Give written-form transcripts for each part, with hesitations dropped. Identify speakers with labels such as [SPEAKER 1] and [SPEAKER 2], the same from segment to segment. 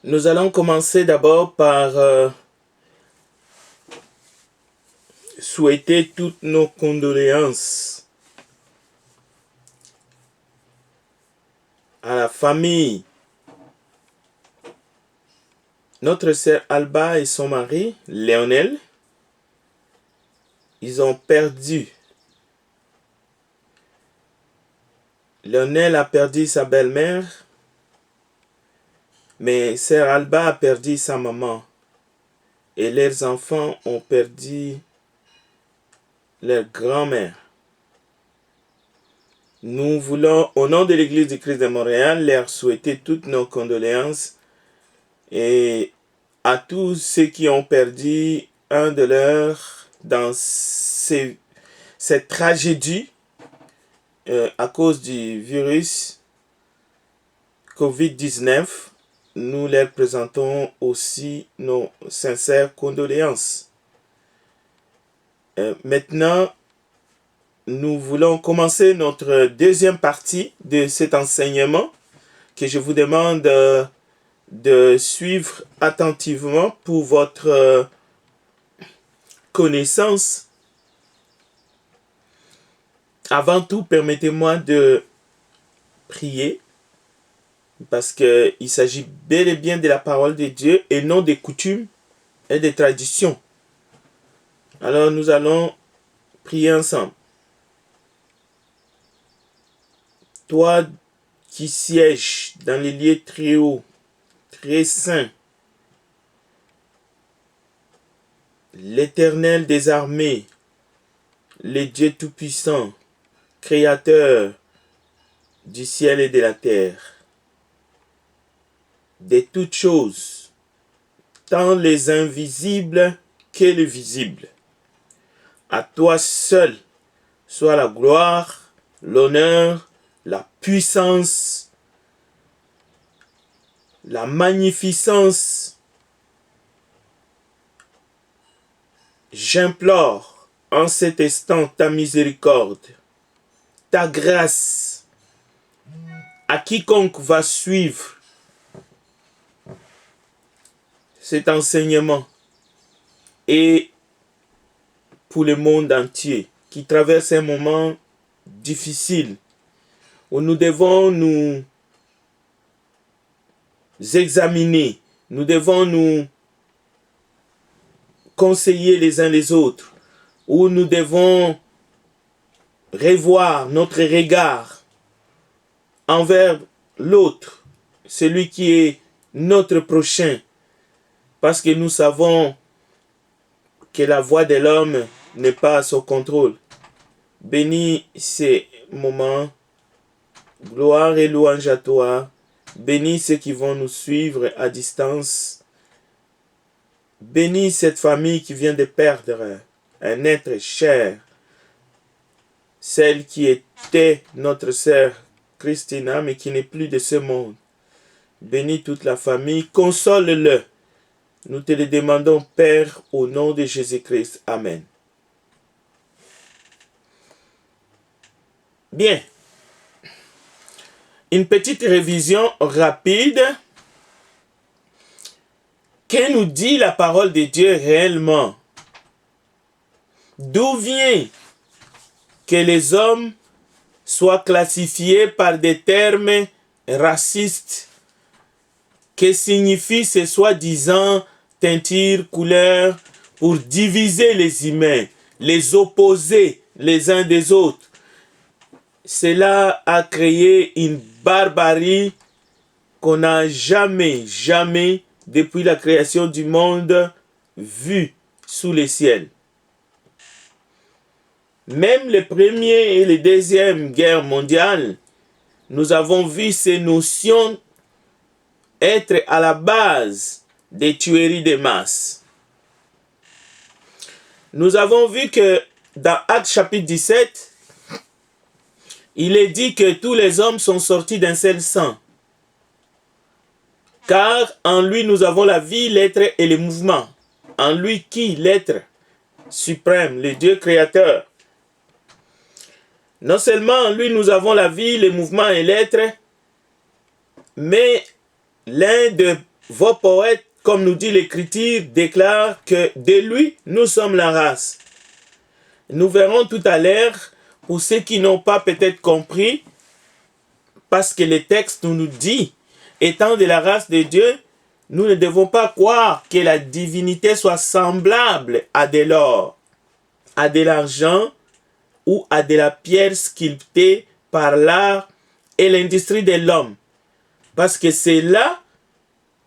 [SPEAKER 1] Nous allons commencer d'abord par souhaiter toutes nos condoléances à la famille. Notre sœur Alba et son mari, Léonel, ils ont perdu. Léonel a perdu sa belle-mère, mais sœur Alba a perdu sa maman. Et leurs enfants ont perdu leur grand-mère. Nous voulons, au nom de l'Église du Christ de Montréal, leur souhaiter toutes nos condoléances et à tous ceux qui ont perdu un de leurs dans cette tragédie à cause du virus COVID-19. Nous leur présentons aussi nos sincères condoléances. Maintenant, nous voulons commencer notre deuxième partie de cet enseignement que je vous demande de suivre attentivement pour votre connaissance. Avant tout, permettez-moi de prier parce qu'il s'agit bel et bien de la parole de Dieu et non des coutumes et des traditions. Alors nous allons prier ensemble. Toi qui sièges dans les lieux très hauts, très saints, l'Éternel des armées, le Dieu Tout-Puissant, Créateur du ciel et de la terre, de toutes choses, tant les invisibles que les visibles. À toi seul soit la gloire, l'honneur, la puissance, la magnificence. J'implore en cet instant ta miséricorde, ta grâce à quiconque va suivre cet enseignement et pour le monde entier qui traverse un moment difficile où nous devons nous examiner, nous devons nous conseiller les uns les autres, où nous devons revoir notre regard envers l'autre, celui qui est notre prochain, parce que nous savons que la voix de l'homme n'est pas à son contrôle. Bénis ces moments, gloire et louange à toi. Bénis ceux qui vont nous suivre à distance. Bénis cette famille qui vient de perdre un être cher, celle qui était notre sœur Christina, mais qui n'est plus de ce monde. Bénis toute la famille, console-le. Nous te le demandons, Père, au nom de Jésus-Christ. Amen. Bien. Une petite révision rapide. Que nous dit la parole de Dieu réellement? D'où vient que les hommes soient classifiés par des termes racistes? Que signifie ce soi-disant teinture, couleur, pour diviser les humains, les opposer les uns des autres? Cela a créé une barbarie qu'on n'a jamais, depuis la création du monde, vue sous les ciels. Même les premières et les deuxièmes guerres mondiales, nous avons vu ces notions être à la base des tueries de masse. Nous avons vu que dans Actes chapitre 17, il est dit que tous les hommes sont sortis d'un seul sang. Car en lui nous avons la vie, l'être et le mouvement. En lui qui, l'être suprême, le Dieu créateur. Non seulement en lui nous avons la vie, le mouvement et l'être, mais l'un des vos poètes, comme nous dit l'Écriture, déclarent que de lui, nous sommes la race. Nous verrons tout à l'heure, pour ceux qui n'ont pas peut-être compris, parce que le texte nous dit, étant de la race de Dieu, nous ne devons pas croire que la divinité soit semblable à de l'or, à de l'argent ou à de la pierre sculptée par l'art et l'industrie de l'homme. Parce que c'est là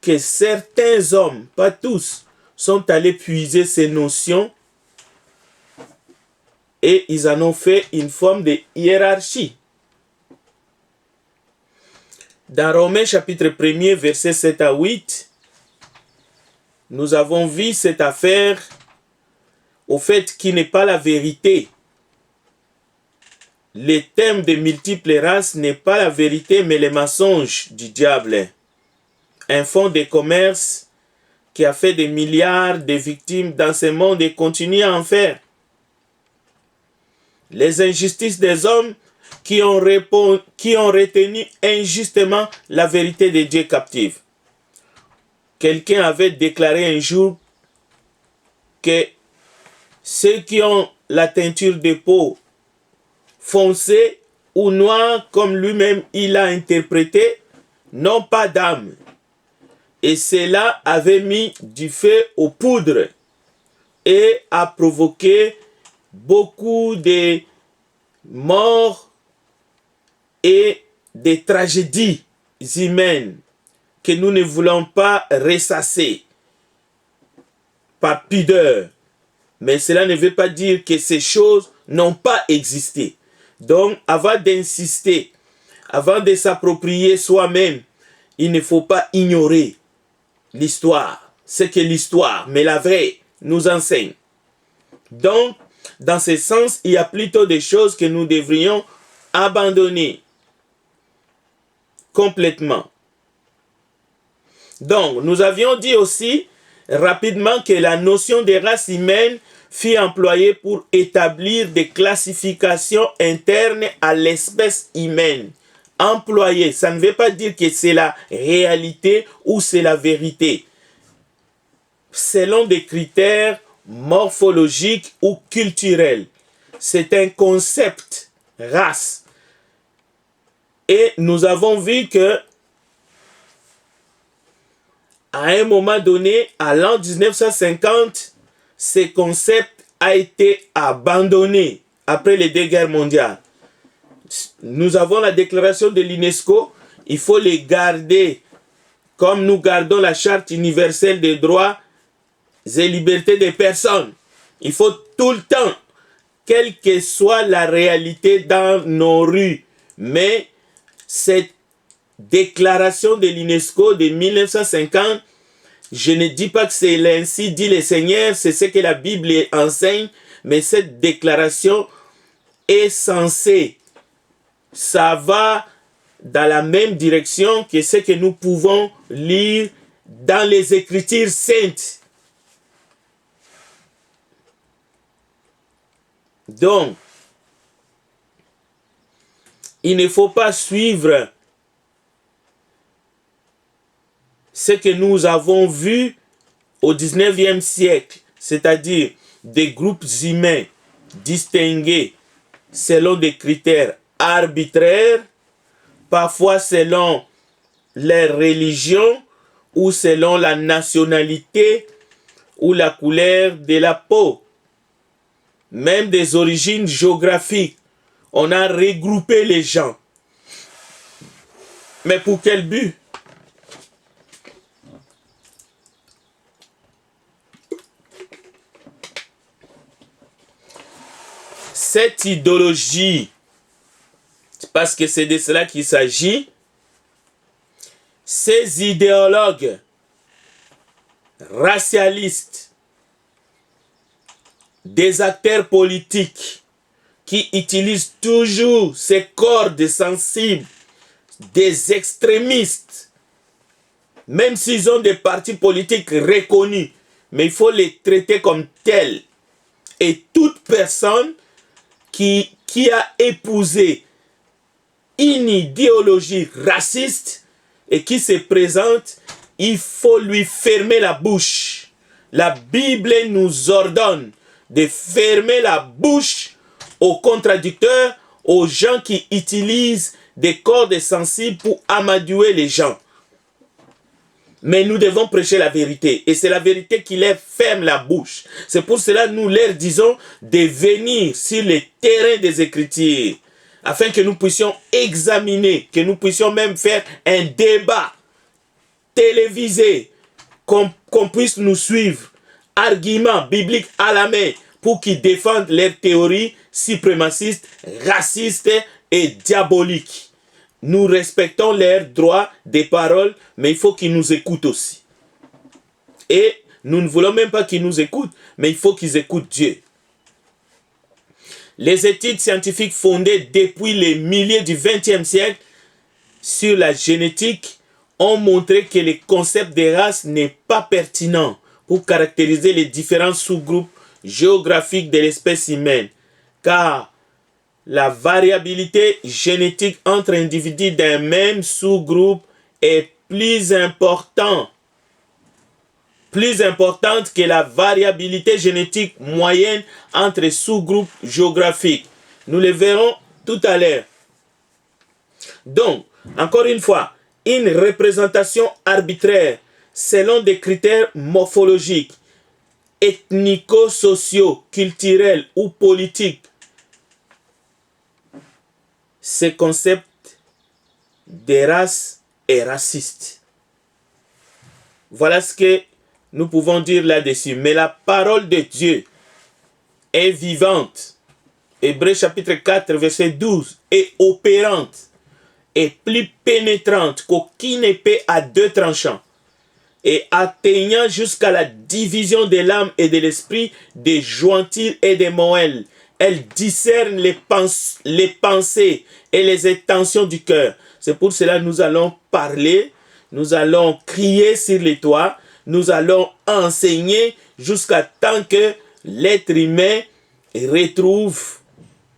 [SPEAKER 1] que certains hommes, pas tous, sont allés puiser ces notions et ils en ont fait une forme de hiérarchie. Dans Romains chapitre 1er, versets 7 à 8, nous avons vu cette affaire au fait qui n'est pas la vérité. Le thème de multiples races n'est pas la vérité, mais le mensonge du diable. Un fonds de commerce qui a fait des milliards de victimes dans ce monde et continue à en faire. Les injustices des hommes qui ont retenu injustement la vérité de Dieu captive. Quelqu'un avait déclaré un jour que ceux qui ont la teinture de peau foncée ou noire, comme lui-même il a interprété, n'ont pas d'âme. Et cela avait mis du feu aux poudres et a provoqué beaucoup de morts et des tragédies humaines que nous ne voulons pas ressasser par pudeur. Mais cela ne veut pas dire que ces choses n'ont pas existé. Donc, avant d'insister, avant de s'approprier soi-même, il ne faut pas ignorer l'histoire. Ce que l'histoire, mais la vraie, nous enseigne. Donc, dans ce sens, il y a plutôt des choses que nous devrions abandonner complètement. Donc, nous avions dit aussi rapidement que la notion de race humaine fut employée pour établir des classifications internes à l'espèce humaine. Employée, ça ne veut pas dire que c'est la réalité ou c'est la vérité. Selon des critères morphologiques ou culturels. C'est un concept, race. Et nous avons vu que à un moment donné, à l'an 1950, ce concept a été abandonné après les 2 guerres mondiales. Nous avons la déclaration de l'UNESCO, il faut les garder comme nous gardons la charte universelle des droits et libertés des personnes. Il faut tout le temps, quelle que soit la réalité dans nos rues, mais cette déclaration de l'UNESCO de 1950, je ne dis pas que c'est ainsi dit le Seigneur, c'est ce que la Bible enseigne, mais cette déclaration est censée, ça va dans la même direction que ce que nous pouvons lire dans les Écritures saintes. Donc, il ne faut pas suivre ce que nous avons vu au 19e siècle, c'est-à-dire des groupes humains distingués selon des critères arbitraires, parfois selon leur religion ou selon la nationalité ou la couleur de la peau, même des origines géographiques. On a regroupé les gens. Mais pour quel but? Cette idéologie, parce que c'est de cela qu'il s'agit, ces idéologues racialistes, des acteurs politiques qui utilisent toujours ces cordes sensibles, des extrémistes, même s'ils ont des partis politiques reconnus, mais il faut les traiter comme tels. Et toute personne qui a épousé une idéologie raciste et qui se présente il faut lui fermer la bouche. La Bible nous ordonne de fermer la bouche aux contradicteurs, aux gens qui utilisent des cordes sensibles pour amadouer les gens. Mais nous devons prêcher la vérité. Et c'est la vérité qui leur ferme la bouche. C'est pour cela que nous leur disons de venir sur le terrain des Écritures, afin que nous puissions examiner, que nous puissions même faire un débat télévisé, qu'on puisse nous suivre, arguments bibliques à la main, pour qu'ils défendent leurs théories suprémacistes, racistes et diaboliques. Nous respectons leurs droits de parole, mais il faut qu'ils nous écoutent aussi. Et nous ne voulons même pas qu'ils nous écoutent, mais il faut qu'ils écoutent Dieu. Les études scientifiques fondées depuis les milieux du XXe siècle sur la génétique ont montré que le concept de race n'est pas pertinent pour caractériser les différents sous-groupes géographiques de l'espèce humaine, car la variabilité génétique entre individus d'un même sous-groupe est plus importante que la variabilité génétique moyenne entre sous-groupes géographiques. Nous le verrons tout à l'heure. Donc, encore une fois, une représentation arbitraire selon des critères morphologiques, ethnico-sociaux, culturels ou politiques. Ce concept des races est raciste. Voilà ce que nous pouvons dire là-dessus. Mais la parole de Dieu est vivante. Hébreux chapitre 4, verset 12, est opérante et plus pénétrante qu'aucune épée à deux tranchants, et atteignant jusqu'à la division de l'âme et de l'esprit, des jointures et des moelles. Elle discerne les pensées et les intentions du cœur. C'est pour cela que nous allons parler, nous allons crier sur les toits, nous allons enseigner jusqu'à temps que l'être humain retrouve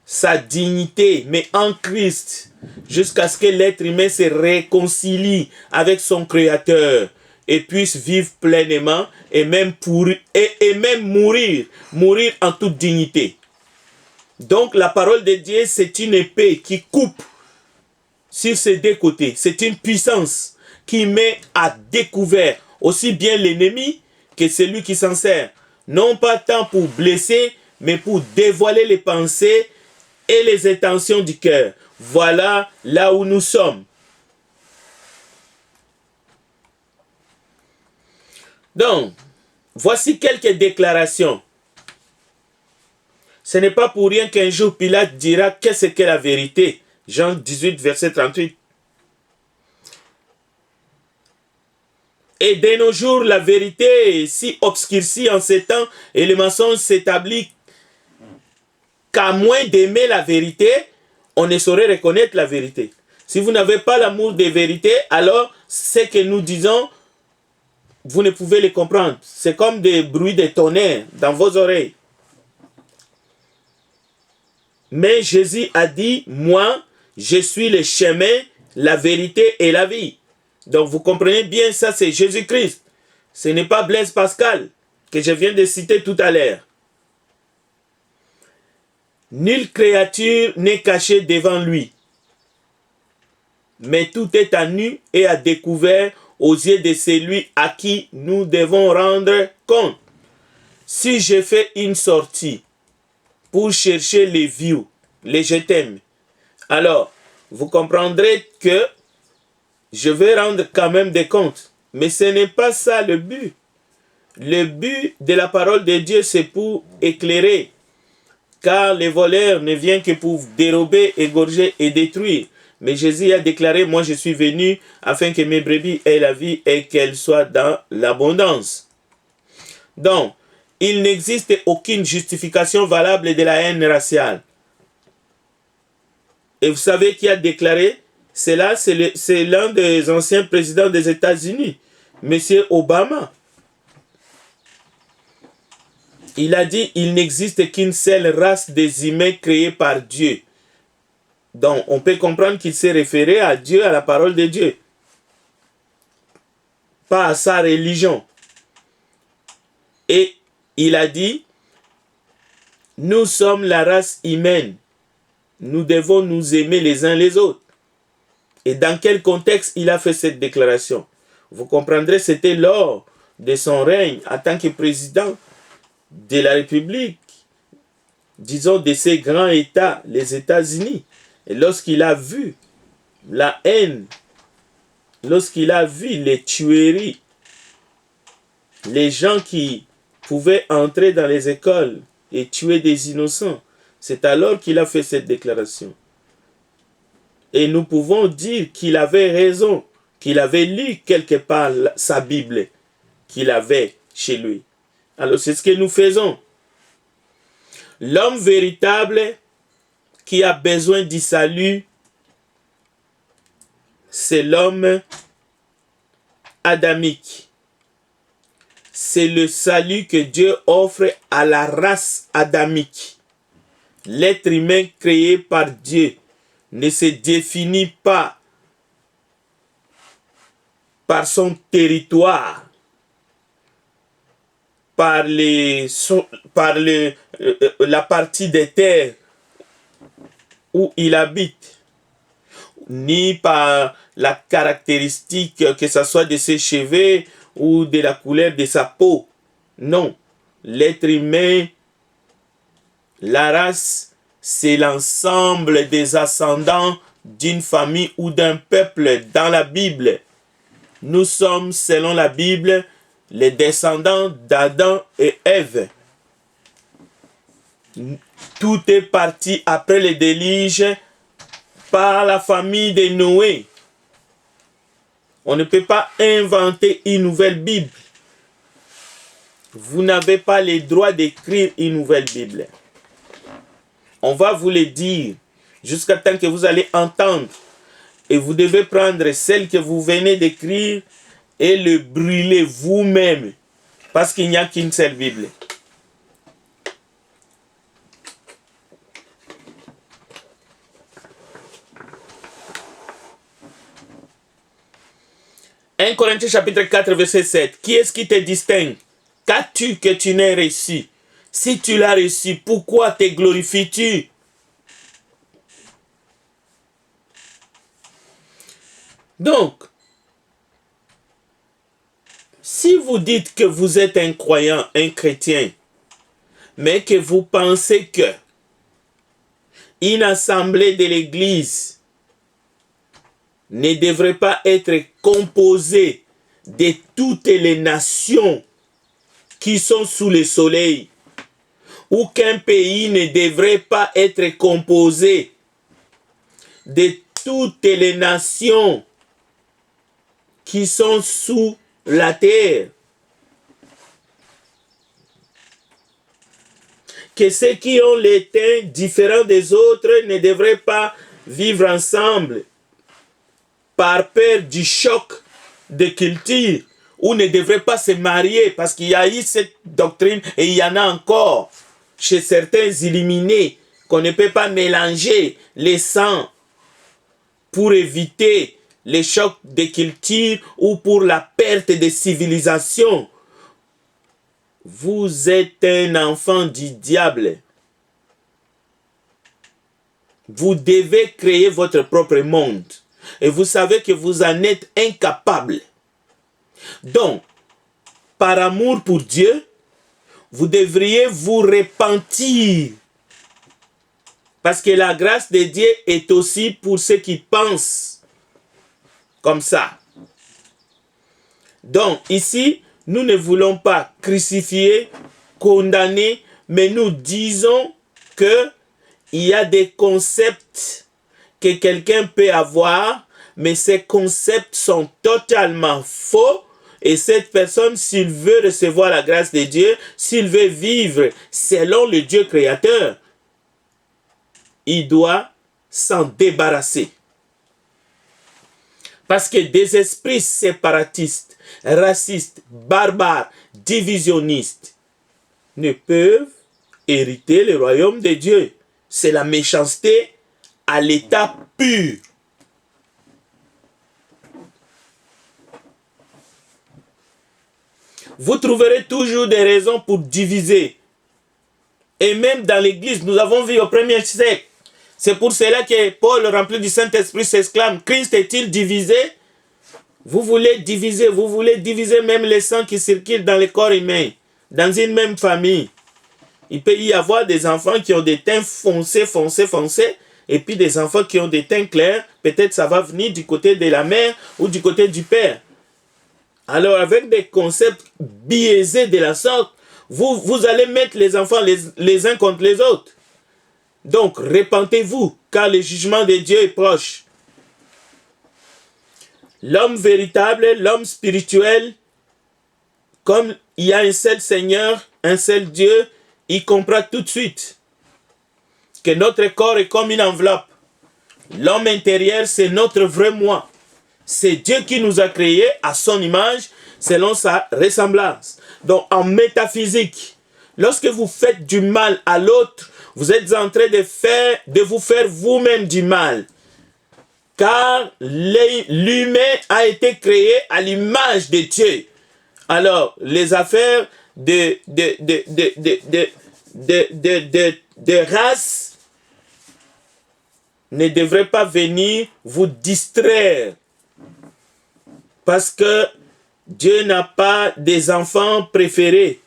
[SPEAKER 1] sa dignité, mais en Christ, jusqu'à ce que l'être humain se réconcilie avec son Créateur et puisse vivre pleinement et même, mourir en toute dignité. Donc la parole de Dieu, c'est une épée qui coupe sur ses deux côtés. C'est une puissance qui met à découvert aussi bien l'ennemi que celui qui s'en sert. Non pas tant pour blesser, mais pour dévoiler les pensées et les intentions du cœur. Voilà là où nous sommes. Donc, voici quelques déclarations. Ce n'est pas pour rien qu'un jour Pilate dira qu'est-ce qu'est la vérité. Jean 18, verset 38. Et de nos jours, la vérité est si obscurcie en ces temps et le mensonge s'établit qu'à moins d'aimer la vérité, on ne saurait reconnaître la vérité. Si vous n'avez pas l'amour des vérités, alors ce que nous disons, vous ne pouvez les comprendre. C'est comme des bruits de tonnerre dans vos oreilles. Mais Jésus a dit, moi, je suis le chemin, la vérité et la vie. Donc vous comprenez bien, ça c'est Jésus-Christ. Ce n'est pas Blaise Pascal que je viens de citer tout à l'heure. Nulle créature n'est cachée devant lui, mais tout est à nu et à découvert aux yeux de celui à qui nous devons rendre compte. Si je fais une sortie pour chercher les views, les je t'aime, alors vous comprendrez que je vais rendre quand même des comptes. Mais ce n'est pas ça le but. Le but de la parole de Dieu, c'est pour éclairer. Car les voleurs ne viennent que pour dérober, égorger et détruire. Mais Jésus a déclaré, moi je suis venu afin que mes brebis aient la vie et qu'elles soient dans l'abondance. Donc, il n'existe aucune justification valable de la haine raciale. Et vous savez qui a déclaré cela? C'est l'un des anciens présidents des États-Unis, M. Obama. Il a dit, il n'existe qu'une seule race des humains créée par Dieu. Donc, on peut comprendre qu'il s'est référé à Dieu, à la parole de Dieu. pas à sa religion. Et il a dit, nous sommes la race humaine. Nous devons nous aimer les uns les autres. Et dans quel contexte il a fait cette déclaration? Vous comprendrez, c'était lors de son règne en tant que président de la République, disons de ces grands États, les États-Unis. Et lorsqu'il a vu la haine, lorsqu'il a vu les tueries, les gens qui pouvaient entrer dans les écoles et tuer des innocents, c'est alors qu'il a fait cette déclaration. Et nous pouvons dire qu'il avait raison, qu'il avait lu quelque part sa Bible, qu'il avait chez lui. Alors c'est ce que nous faisons. L'homme véritable qui a besoin du salut, c'est l'homme adamique. C'est le salut que Dieu offre à la race adamique. L'être humain créé par Dieu ne se définit pas par son territoire, par la partie des terres où il habite, ni par la caractéristique que ce soit de ses cheveux ou de la couleur de sa peau. Non, l'être humain, la race, c'est l'ensemble des ascendants d'une famille ou d'un peuple dans la Bible. Nous sommes, selon la Bible, les descendants d'Adam et Ève. Tout est parti après le déluge par la famille de Noé. On ne peut pas inventer une nouvelle Bible. Vous n'avez pas le droit d'écrire une nouvelle Bible. On va vous le dire jusqu'à temps que vous allez entendre. Et vous devez prendre celle que vous venez d'écrire et le brûler vous-même. Parce qu'il n'y a qu'une seule Bible. « 1 Corinthiens chapitre 4 verset 7. Qui est-ce qui te distingue? Qu'as-tu que tu n'aies reçu? Si tu l'as reçu, pourquoi te glorifies-tu? » Donc, si vous dites que vous êtes un croyant, un chrétien, mais que vous pensez que une assemblée de l'Église ne devrait pas être composée de toutes les nations qui sont sous le soleil, ou qu'un pays ne devrait pas être composé de toutes les nations qui sont sous la terre, que ceux qui ont les teints différents des autres ne devraient pas vivre ensemble par peur du choc de culture, ou ne devraient pas se marier, parce qu'il y a eu cette doctrine et il y en a encore chez certains illuminés, qu'on ne peut pas mélanger les sangs pour éviter les chocs de culture ou pour la perte de civilisation. Vous êtes un enfant du diable. Vous devez créer votre propre monde. Et vous savez que vous en êtes incapable. Donc, par amour pour Dieu, vous devriez vous repentir. Parce que la grâce de Dieu est aussi pour ceux qui pensent comme ça. Donc, ici, nous ne voulons pas crucifier, condamner, mais nous disons que il y a des concepts que quelqu'un peut avoir, mais ces concepts sont totalement faux. Et cette personne, s'il veut recevoir la grâce de Dieu, s'il veut vivre selon le Dieu créateur, il doit s'en débarrasser. Parce que des esprits séparatistes, racistes, barbares, divisionnistes ne peuvent hériter le royaume de Dieu. C'est la méchanceté à l'état pur. Vous trouverez toujours des raisons pour diviser. Et même dans l'église, nous avons vu au premier siècle. C'est pour cela que Paul, rempli du Saint-Esprit, s'exclame, Christ est-il divisé? Vous voulez diviser même les sangs qui circulent dans le corps humain, dans une même famille. Il peut y avoir des enfants qui ont des teints foncés, et puis des enfants qui ont des teints clairs. Peut-être ça va venir du côté de la mère ou du côté du père. Alors avec des concepts biaisés de la sorte, vous allez mettre les enfants les uns contre les autres. Donc repentez-vous, car le jugement de Dieu est proche. L'homme véritable, l'homme spirituel, comme il y a un seul Seigneur, un seul Dieu, il comprend tout de suite que notre corps est comme une enveloppe. L'homme intérieur, c'est notre vrai moi. C'est Dieu qui nous a créés à son image, selon sa ressemblance. Donc en métaphysique, lorsque vous faites du mal à l'autre, vous êtes en train de vous faire vous-même du mal. Car l'humain a été créé à l'image de Dieu. Alors, les affaires de race ne devraient pas venir vous distraire. Parce que Dieu n'a pas des enfants préférés.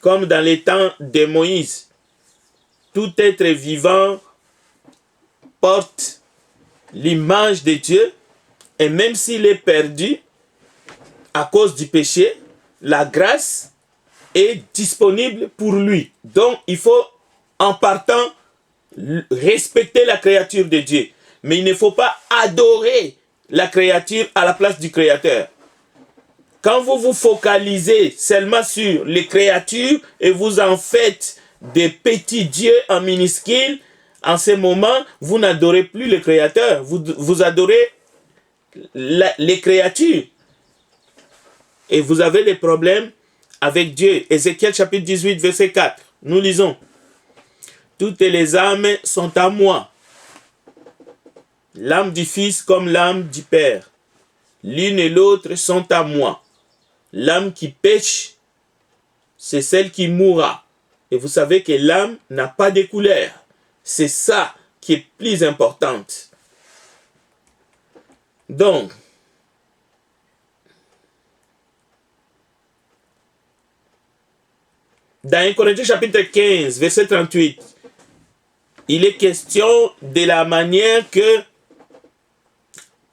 [SPEAKER 1] Comme dans les temps de Moïse. Tout être vivant porte l'image de Dieu, et même s'il est perdu à cause du péché, la grâce est disponible pour lui. Donc il faut en partant respecter la créature de Dieu, mais il ne faut pas adorer la créature à la place du Créateur. Quand vous vous focalisez seulement sur les créatures et vous en faites des petits dieux en minuscules, en ce moment, vous n'adorez plus le Créateur, vous adorez les créatures. Et vous avez des problèmes avec Dieu. Ézéchiel chapitre 18, verset 4. Nous lisons. Toutes les âmes sont à moi. L'âme du Fils comme l'âme du Père. L'une et l'autre sont à moi. L'âme qui pêche, c'est celle qui mourra. Et vous savez que l'âme n'a pas de couleur. C'est ça qui est plus importante. Donc, dans 1 Corinthiens chapitre 15, verset 38, il est question de la manière que,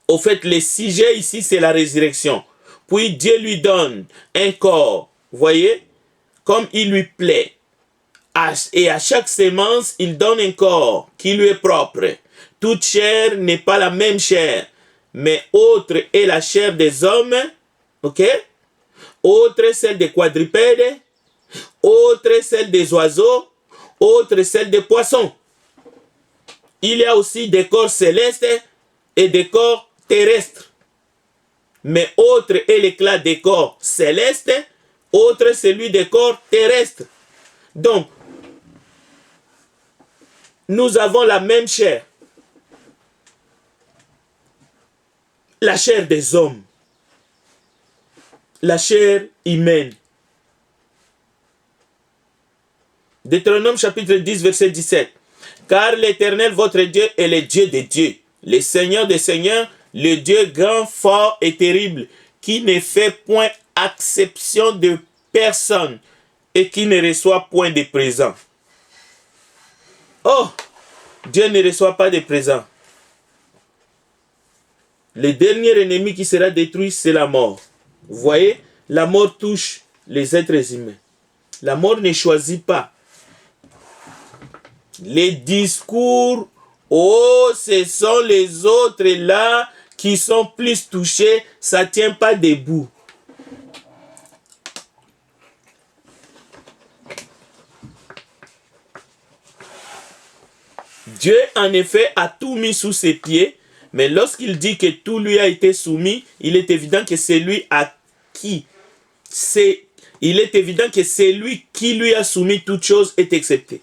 [SPEAKER 1] au fait, le sujet ici, c'est la résurrection. Puis Dieu lui donne un corps, voyez, comme il lui plaît. Et à chaque sémence, il donne un corps qui lui est propre. Toute chair n'est pas la même chair, mais autre est la chair des hommes, ok? Autre celle des quadrupèdes, autre celle des oiseaux, autre celle des poissons. Il y a aussi des corps célestes et des corps terrestres. Mais autre est l'éclat des corps célestes, autre celui des corps terrestres. Donc, nous avons la même chair. La chair des hommes. La chair humaine. Deutéronome chapitre 10, verset 17. Car l'Éternel, votre Dieu, est le Dieu des dieux, le Seigneur des seigneurs, le Dieu grand, fort et terrible, qui ne fait point acception de personne et qui ne reçoit point de présent. Oh, Dieu ne reçoit pas de présent. Le dernier ennemi qui sera détruit, c'est la mort. Vous voyez, la mort touche les êtres humains. La mort ne choisit pas. Les discours, oh, ce sont les autres là qui sont plus touchés, ça ne tient pas debout. Dieu, en effet, a tout mis sous ses pieds, mais lorsqu'il dit que tout lui a été soumis, il est évident que c'est lui à qui il est évident que c'est lui qui lui a soumis toute chose est accepté.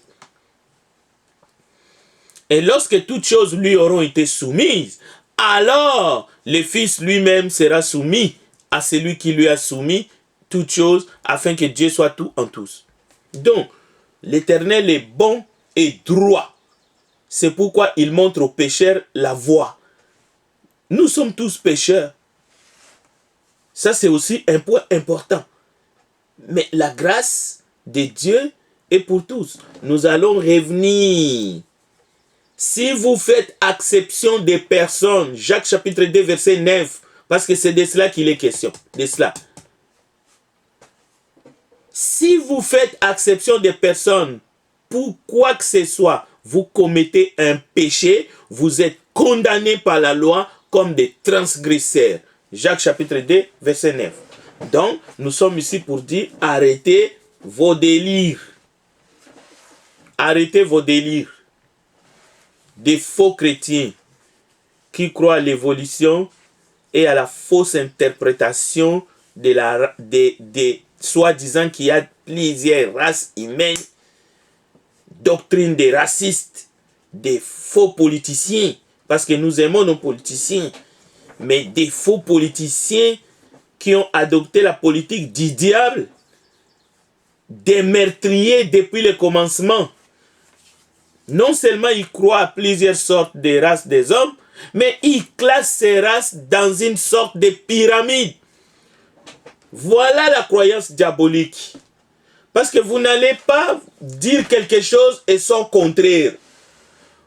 [SPEAKER 1] Et lorsque toutes choses lui auront été soumises, alors le Fils lui-même sera soumis à celui qui lui a soumis toutes choses, afin que Dieu soit tout en tous. Donc, l'Éternel est bon et droit. C'est pourquoi il montre aux pécheurs la voie. Nous sommes tous pécheurs. Ça, c'est aussi un point important. Mais la grâce de Dieu est pour tous. Nous allons revenir. Si vous faites acception des personnes, Jacques chapitre 2, verset 9, parce que c'est de cela qu'il est question, de cela. Si vous faites acception des personnes, pour quoi que ce soit, vous commettez un péché, vous êtes condamnés par la loi comme des transgresseurs. Jacques chapitre 2, verset 9. Donc, nous sommes ici pour dire, arrêtez vos délires. Arrêtez vos délires. Des faux chrétiens qui croient à l'évolution et à la fausse interprétation de soi-disant qu'il y a plusieurs races humaines, doctrine des racistes, des faux politiciens, parce que nous aimons nos politiciens, mais des faux politiciens qui ont adopté la politique du diable, des meurtriers depuis le commencement. Non seulement ils croient à plusieurs sortes de races des hommes, mais ils classent ces races dans une sorte de pyramide. Voilà la croyance diabolique. Parce que vous n'allez pas dire quelque chose et son contraire.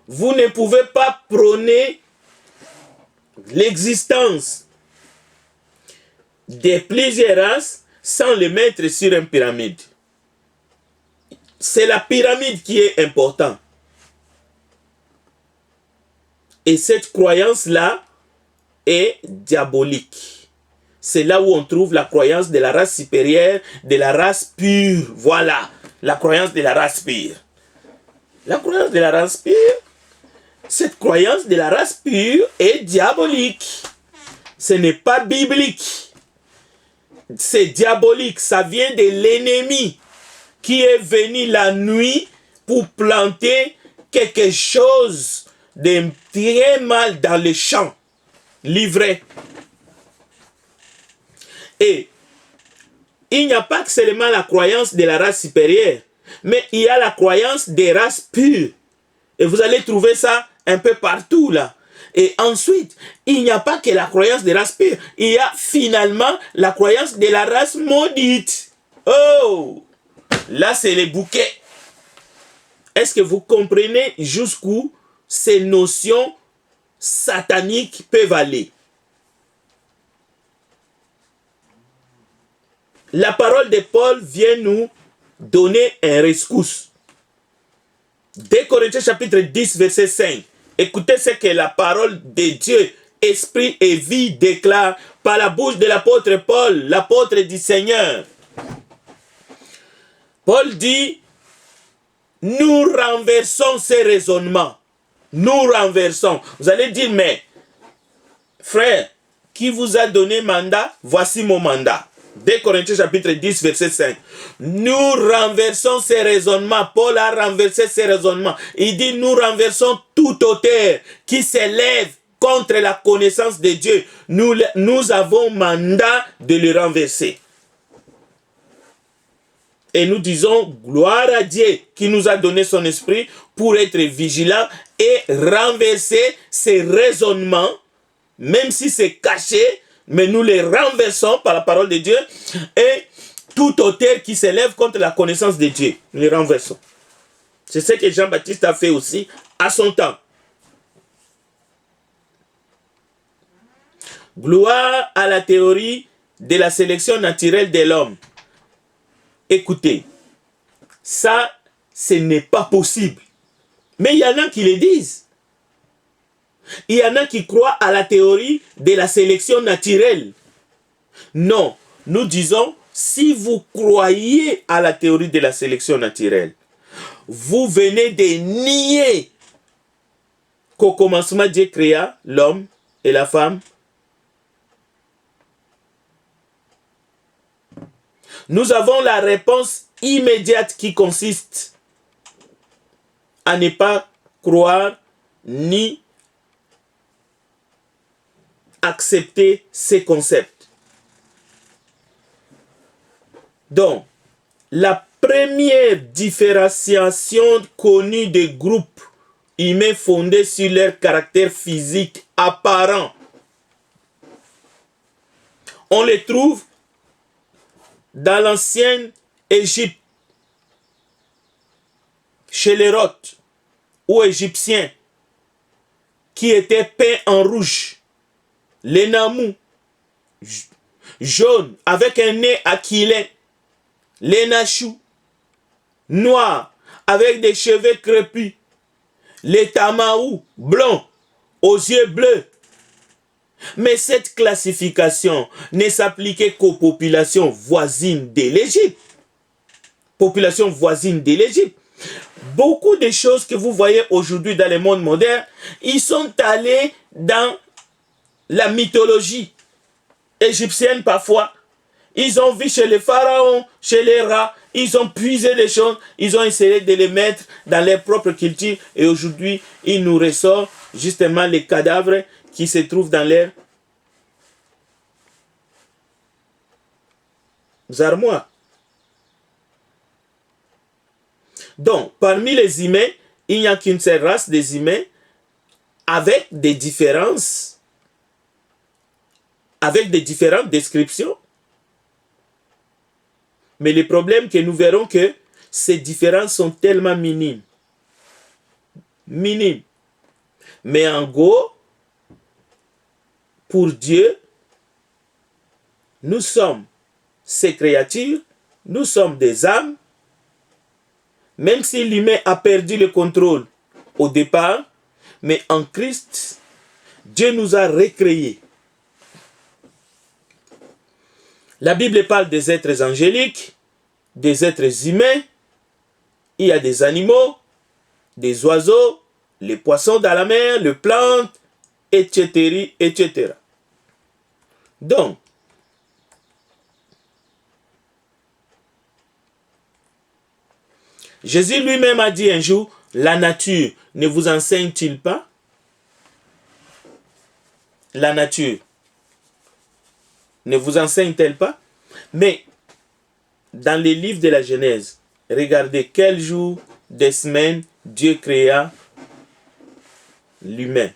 [SPEAKER 1] Vous ne pouvez pas prôner l'existence de plusieurs races sans les mettre sur une pyramide. C'est la pyramide qui est importante. Et cette croyance-là est diabolique. C'est là où on trouve la croyance de la race supérieure, de la race pure. Voilà, la croyance de la race pure. La croyance de la race pure, cette croyance de la race pure est diabolique. Ce n'est pas biblique. C'est diabolique. Ça vient de l'ennemi qui est venu la nuit pour planter quelque chose de très mal dans le champ. Livré. Et il n'y a pas que seulement la croyance de la race supérieure, mais il y a la croyance des races pures. Et vous allez trouver ça un peu partout là. Et ensuite, il n'y a pas que la croyance des races pures. Il y a finalement la croyance de la race maudite. Oh! Là, c'est les bouquets. Est-ce que vous comprenez jusqu'où ces notions sataniques peuvent aller? La parole de Paul vient nous donner un rescousse. 2 Corinthiens chapitre 10, verset 5. Écoutez ce que la parole de Dieu, esprit et vie, déclare par la bouche de l'apôtre Paul, l'apôtre du Seigneur. Paul dit, nous renversons ces raisonnements. Nous renversons. Vous allez dire, mais frère, qui vous a donné mandat? Voici mon mandat. 2 Corinthiens chapitre 10, verset 5. Nous renversons ces raisonnements. Paul a renversé ces raisonnements. Il dit, nous renversons tout auteur qui s'élève contre la connaissance de Dieu. Nous avons mandat de le renverser. Et nous disons, gloire à Dieu qui nous a donné son esprit pour être vigilant et renverser ces raisonnements, même si c'est caché, mais nous les renversons par la parole de Dieu, et tout auteur qui s'élève contre la connaissance de Dieu, nous les renversons. C'est ce que Jean-Baptiste a fait aussi à son temps. Gloire à la théorie de la sélection naturelle de l'homme. Écoutez, ça, ce n'est pas possible. Mais il y en a qui le disent. Il y en a qui croient à la théorie de la sélection naturelle. Non, nous disons, si vous croyez à la théorie de la sélection naturelle, vous venez de nier qu'au commencement, Dieu créa l'homme et la femme. Nous avons la réponse immédiate qui consiste à ne pas croire ni accepter ces concepts. Donc, la première différenciation connue des groupes humains fondée sur leur caractère physique apparent, on les trouve dans l'ancienne Égypte, chez les Roth ou Égyptiens, qui étaient peints en rouge, les Namous, jaune, avec un nez aquilin, les Nachous, noirs, avec des cheveux crépus, les Tamaous, blancs, aux yeux bleus. Mais cette classification ne s'appliquait qu'aux populations voisines de l'Égypte. Population voisine de l'Égypte. Beaucoup de choses que vous voyez aujourd'hui dans le monde moderne, ils sont allés dans la mythologie égyptienne parfois. Ils ont vu chez les pharaons, chez les rats, ils ont puisé des choses, ils ont essayé de les mettre dans leur propre culture et aujourd'hui, ils nous ressortent justement les cadavres qui se trouvent dans leurs armoires. Donc, parmi les humains, il n'y a qu'une seule race des humains avec des différences, avec des différentes descriptions. Mais le problème que nous verrons que ces différences sont tellement minimes. Minimes. Mais en gros, pour Dieu, nous sommes ces créatures, nous sommes des âmes. Même si l'humain a perdu le contrôle au départ, mais en Christ, Dieu nous a recréés. La Bible parle des êtres angéliques, des êtres humains. Il y a des animaux, des oiseaux, les poissons dans la mer, les plantes, etc., etc. Donc, Jésus lui-même a dit un jour, la nature ne vous enseigne-t-il pas? La nature ne vous enseigne-t-elle pas? Mais dans les livres de la Genèse, regardez quel jour des semaines Dieu créa l'humain,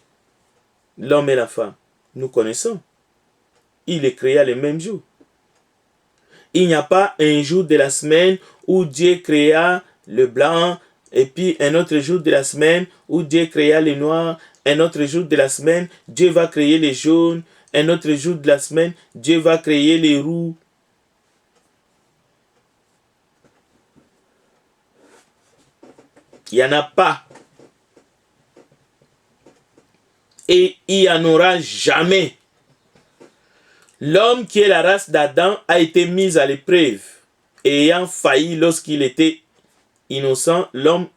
[SPEAKER 1] l'homme et la femme. Nous connaissons. Il les créa le même jour. Il n'y a pas un jour de la semaine où Dieu créa le blanc, et puis un autre jour de la semaine où Dieu créa le noir, un autre jour de la semaine, Dieu va créer les jaunes, un autre jour de la semaine, Dieu va créer les roux. Il n'y en a pas. Et il n'y en aura jamais. L'homme qui est la race d'Adam a été mis à l'épreuve. Et ayant failli lorsqu'il était innocent, l'homme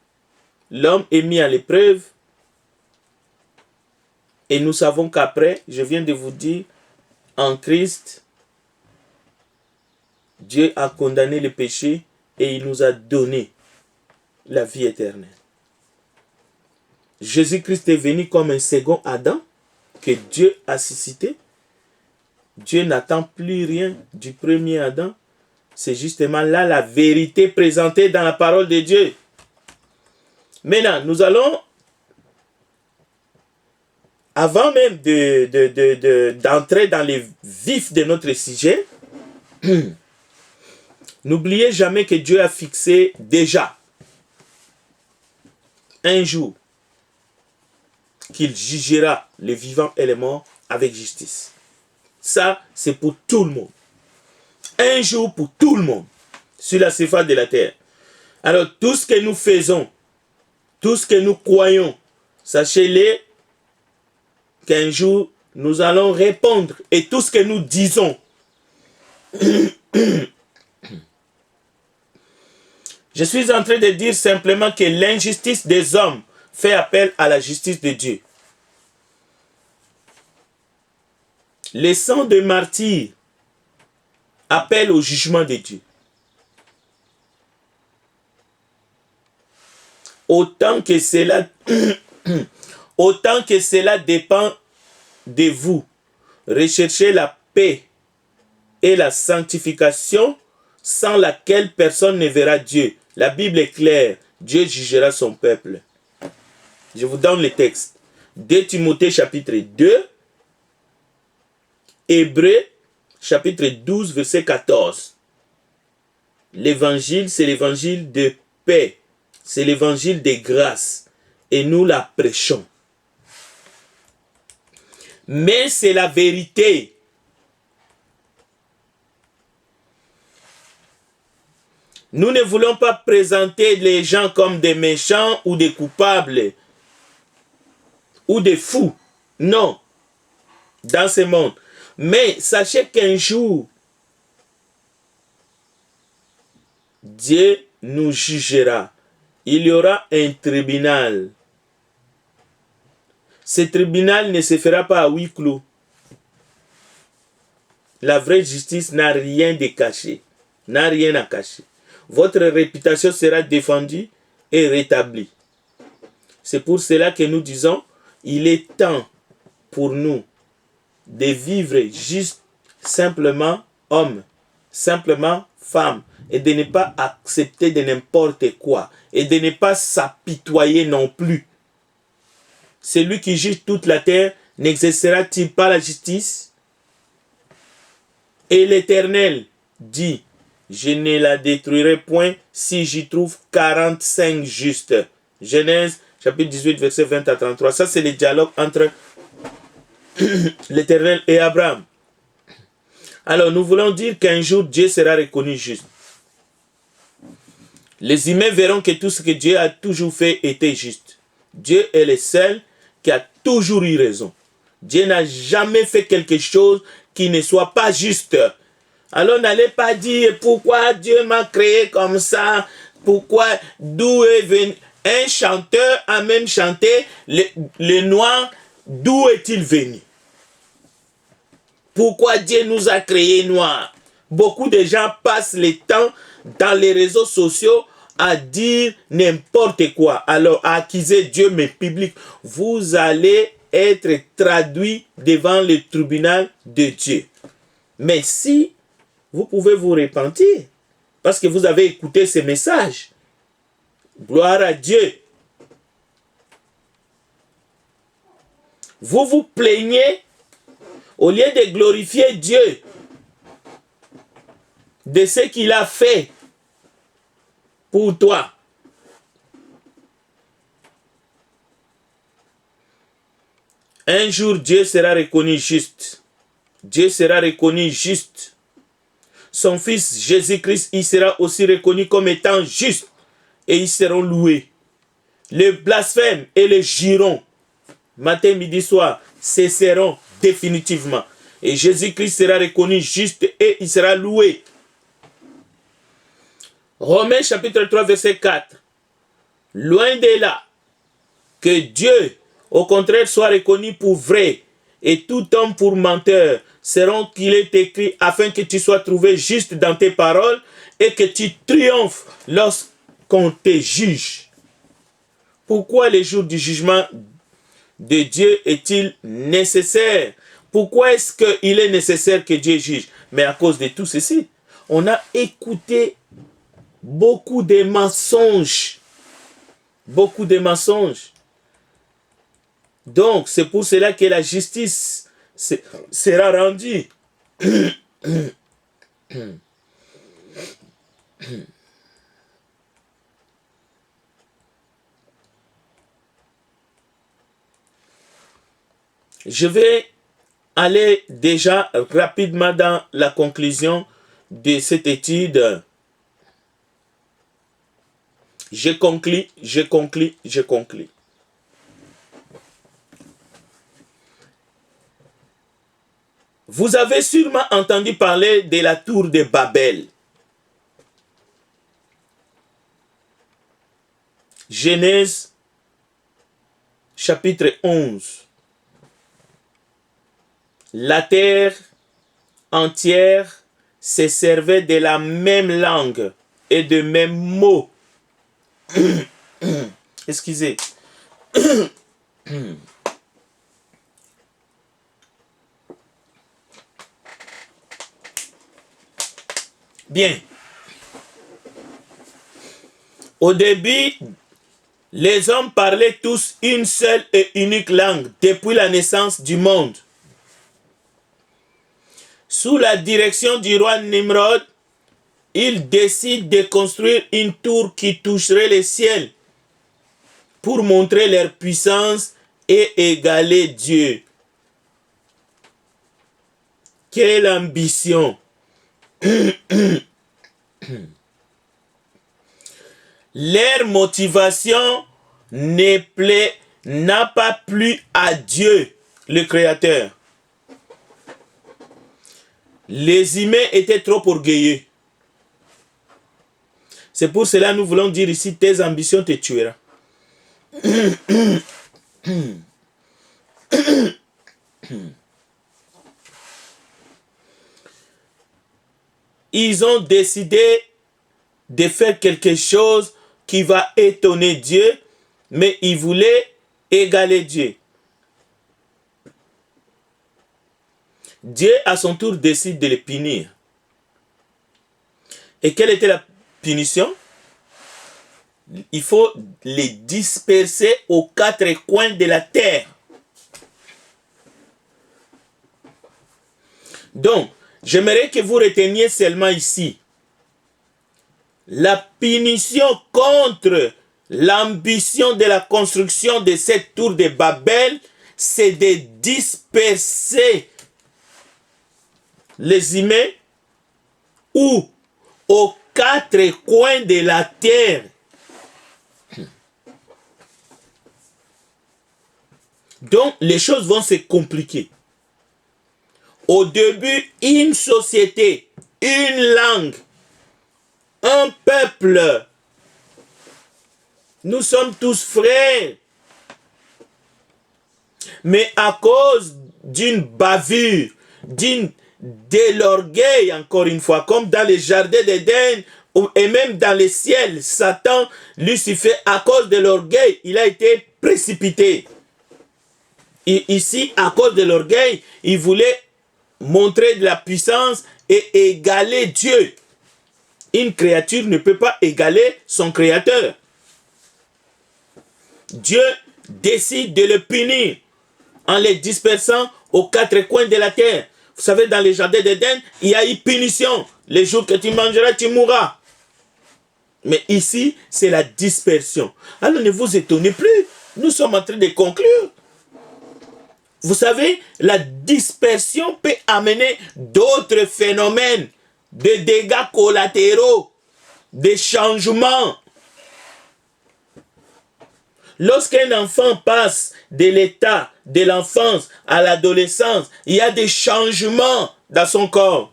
[SPEAKER 1] est mis à l'épreuve. Et nous savons qu'après, je viens de vous dire, en Christ, Dieu a condamné le péché et il nous a donné la vie éternelle. Jésus-Christ est venu comme un second Adam que Dieu a suscité. Dieu n'attend plus rien du premier Adam. C'est justement là la vérité présentée dans la parole de Dieu. Maintenant, nous allons, avant même d'entrer dans les vifs de notre sujet, n'oubliez jamais que Dieu a fixé déjà un jour qu'il jugera les vivants et les morts avec justice. Ça, c'est pour tout le monde. Un jour pour tout le monde sur la surface de la terre. Alors, tout ce que nous faisons, tout ce que nous croyons, sachez-le qu'un jour, nous allons répondre. Et tout ce que nous disons, je suis en train de dire simplement que l'injustice des hommes fait appel à la justice de Dieu. Le sang de martyrs appelle au jugement de Dieu. Autant que cela dépend de vous, recherchez la paix et la sanctification sans laquelle personne ne verra Dieu. La Bible est claire. Dieu jugera son peuple. Je vous donne le texte. 2 Timothée chapitre 2. Hébreux chapitre 12 verset 14. L'évangile, c'est l'évangile de paix. C'est l'évangile de grâce. Et nous la prêchons. Mais c'est la vérité. Nous ne voulons pas présenter les gens comme des méchants ou des coupables ou des fous. Non. Dans ce monde. Mais sachez qu'un jour, Dieu nous jugera. Il y aura un tribunal. Ce tribunal ne se fera pas à huis clos. La vraie justice n'a rien de caché. N'a rien à cacher. Votre réputation sera défendue et rétablie. C'est pour cela que nous disons, il est temps pour nous de vivre juste simplement homme, simplement femme, et de ne pas accepter de n'importe quoi, et de ne pas s'apitoyer non plus. Celui qui juge toute la terre n'exercera-t-il pas la justice? Et l'Éternel dit, je ne la détruirai point si j'y trouve 45 justes. Genèse chapitre 18 verset 20 à 33. Ça c'est le dialogue entre l'Éternel et Abraham. Alors nous voulons dire qu'un jour Dieu sera reconnu juste. Les humains verront que tout ce que Dieu a toujours fait était juste. Dieu est le seul qui a toujours eu raison. Dieu n'a jamais fait quelque chose qui ne soit pas juste. Alors n'allez pas dire pourquoi Dieu m'a créé comme ça, pourquoi, d'où est venu. Un chanteur a même chanté le noir, d'où est-il venu? Pourquoi Dieu nous a créés noirs? Beaucoup de gens passent le temps dans les réseaux sociaux à dire n'importe quoi. Alors, à accuser Dieu, mais public, vous allez être traduit devant le tribunal de Dieu. Mais si vous pouvez vous repentir, parce que vous avez écouté ce message, gloire à Dieu. Vous vous plaignez au lieu de glorifier Dieu de ce qu'il a fait pour toi. Un jour, Dieu sera reconnu juste. Dieu sera reconnu juste. Son fils Jésus-Christ, il sera aussi reconnu comme étant juste. Et ils seront loués. Les blasphèmes et les jurons, matin, midi, soir, cesseront définitivement. Et Jésus-Christ sera reconnu juste et il sera loué. Romains chapitre 3 verset 4. Loin de là, que Dieu, au contraire, soit reconnu pour vrai et tout homme pour menteur, seront qu'il est écrit afin que tu sois trouvé juste dans tes paroles et que tu triomphes lorsqu'on te juge. Pourquoi le jour du jugement de Dieu est-il nécessaire? Pourquoi est-ce qu'il est nécessaire que Dieu juge? Mais à cause de tout ceci, on a écouté beaucoup de mensonges. Beaucoup de mensonges. Donc, c'est pour cela que la justice sera rendue. Je vais aller déjà rapidement dans la conclusion de cette étude. Je conclus. Vous avez sûrement entendu parler de la tour de Babel. Genèse chapitre 11. La terre entière se servait de la même langue et de mêmes mots. Excusez. Bien. Au début, les hommes parlaient tous une seule et unique langue depuis la naissance du monde. Sous la direction du roi Nimrod, ils décident de construire une tour qui toucherait les ciels pour montrer leur puissance et égaler Dieu. Quelle ambition! Leur motivation n'a pas plu à Dieu, le Créateur. Les humains étaient trop orgueilleux. C'est pour cela que nous voulons dire ici, tes ambitions te tueront. Ils ont décidé de faire quelque chose qui va étonner Dieu, mais ils voulaient égaler Dieu. Dieu, à son tour, décide de les punir. Et quelle était la punition? Il faut les disperser aux quatre coins de la terre. Donc, j'aimerais que vous reteniez seulement ici. La punition contre l'ambition de la construction de cette tour de Babel, c'est de disperser les humains ou aux quatre coins de la terre. Donc, les choses vont se compliquer. Au début, une société, une langue, un peuple. Nous sommes tous frères. Mais à cause d'une bavure, de l'orgueil, encore une fois, comme dans les jardins d'Éden, et même dans les ciels, Satan, Lucifer, à cause de l'orgueil, il a été précipité. Et ici, à cause de l'orgueil, il voulait montrer de la puissance et égaler Dieu. Une créature ne peut pas égaler son créateur. Dieu décide de le punir en les dispersant aux quatre coins de la terre. Vous savez, dans les jardins d'Éden, il y a eu punition. Les jours que tu mangeras, tu mourras. Mais ici, c'est la dispersion. Alors ne vous étonnez plus. Nous sommes en train de conclure. Vous savez, la dispersion peut amener d'autres phénomènes, de dégâts collatéraux, des changements. Lorsqu'un enfant passe de l'état de l'enfance à l'adolescence, il y a des changements dans son corps.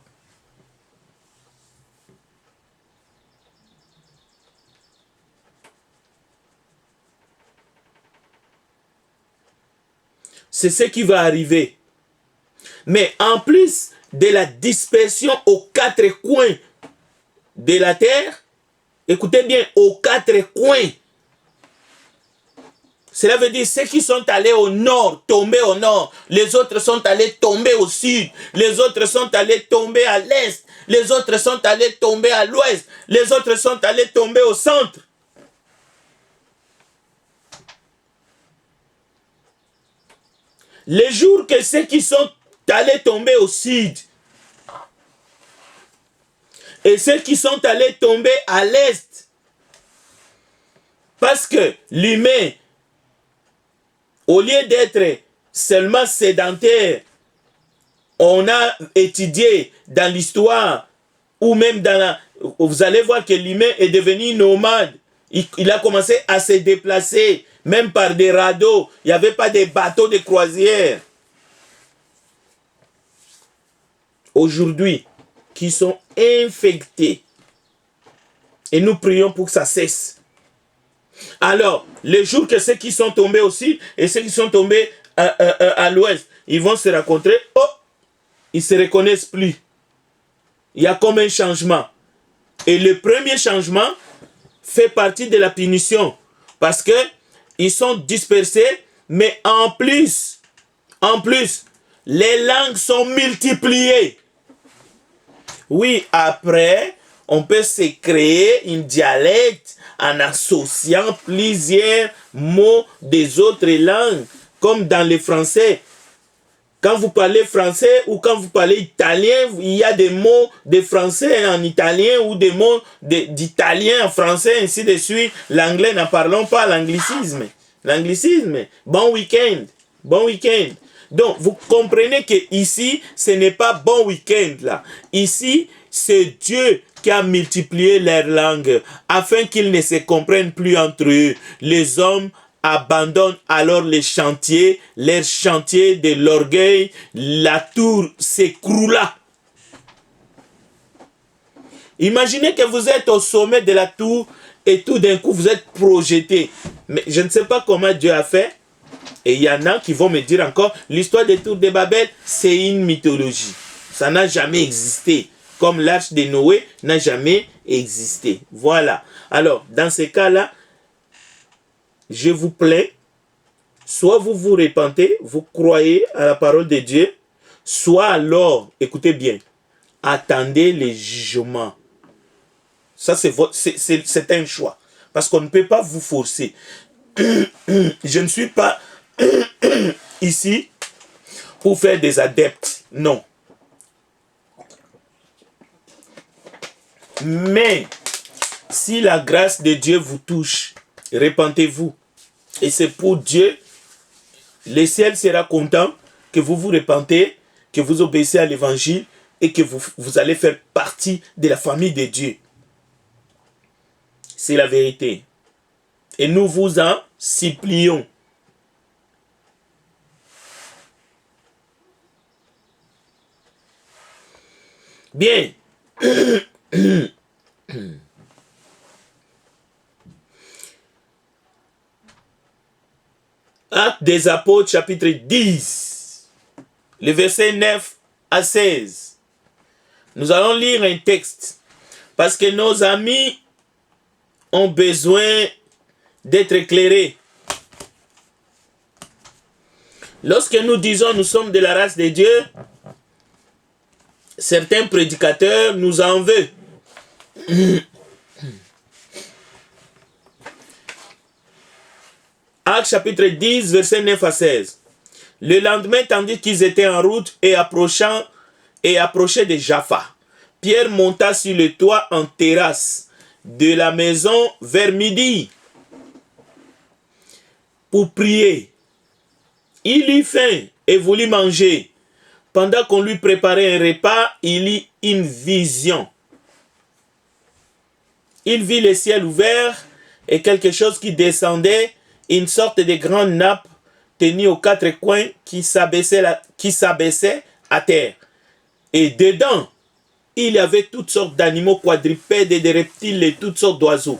[SPEAKER 1] C'est ce qui va arriver. Mais en plus de la dispersion aux quatre coins de la terre, écoutez bien, aux quatre coins. Cela veut dire ceux qui sont allés au nord, tomber au nord. Les autres sont allés tomber au sud. Les autres sont allés tomber à l'est. Les autres sont allés tomber à l'ouest. Les autres sont allés tomber au centre. Les jours que ceux qui sont allés tomber au sud et ceux qui sont allés tomber à l'est, parce que l'humain, au lieu d'être seulement sédentaire, on a étudié dans l'histoire, ou même dans la... Vous allez voir que l'humain est devenu nomade. Il a commencé à se déplacer, même par des radeaux. Il n'y avait pas de bateaux de croisière. Aujourd'hui, qui sont infectés. Et nous prions pour que ça cesse. Alors, les jours que ceux qui sont tombés au sud et ceux qui sont tombés à l'ouest, ils vont se rencontrer. Oh, ils ne se reconnaissent plus. Il y a comme un changement. Et le premier changement fait partie de la punition. Parce que ils sont dispersés, mais en plus, les langues sont multipliées. Oui, après, on peut se créer une dialecte en associant plusieurs mots des autres langues, comme dans le français. Quand vous parlez français ou quand vous parlez italien, il y a des mots de français en italien ou des mots d'italien en français, ainsi de suite. L'anglais, n'en parlons pas, l'anglicisme. L'anglicisme, bon week-end, bon week-end. Donc, vous comprenez que ici, ce n'est pas bon week-end là. Ici, c'est Dieu qui a multiplié leurs langues afin qu'ils ne se comprennent plus entre eux. Les hommes abandonnent alors les chantiers, les chantiers de l'orgueil. La tour s'écroula. Imaginez que vous êtes au sommet de la tour et tout d'un coup vous êtes projeté. Mais je ne sais pas comment Dieu a fait. Et il y en a qui vont me dire encore, l'histoire des tours de Babel, c'est une mythologie. Ça n'a jamais existé. Comme l'arche de Noé n'a jamais existé. Voilà. Alors, dans ces cas-là, je vous plains, soit vous vous repentez, vous croyez à la parole de Dieu, soit alors, écoutez bien, attendez les jugements. Ça, c'est un choix. Parce qu'on ne peut pas vous forcer. Je ne suis pas ici pour faire des adeptes. Non. Mais, si la grâce de Dieu vous touche, repentez-vous. Et c'est pour Dieu, le ciel sera content que vous vous repentez, que vous obéissez à l'évangile et que vous allez faire partie de la famille de Dieu. C'est la vérité. Et nous vous en supplions. Bien. Actes des Apôtres, chapitre 10, le verset 9 à 16. Nous allons lire un texte parce que nos amis ont besoin d'être éclairés. Lorsque nous disons nous sommes de la race de Dieu, certains prédicateurs nous en veulent. Actes chapitre 10, verset 9 à 16. Le lendemain, tandis qu'ils étaient en route et approchaient de Jaffa, Pierre monta sur le toit en terrasse de la maison vers midi pour prier. Il eut faim et voulut manger. Pendant qu'on lui préparait un repas, il eut une vision. Il vit le ciel ouvert et quelque chose qui descendait, une sorte de grande nappe tenue aux quatre coins qui s'abaissait à terre. Et dedans, il y avait toutes sortes d'animaux quadrupèdes et de reptiles et toutes sortes d'oiseaux.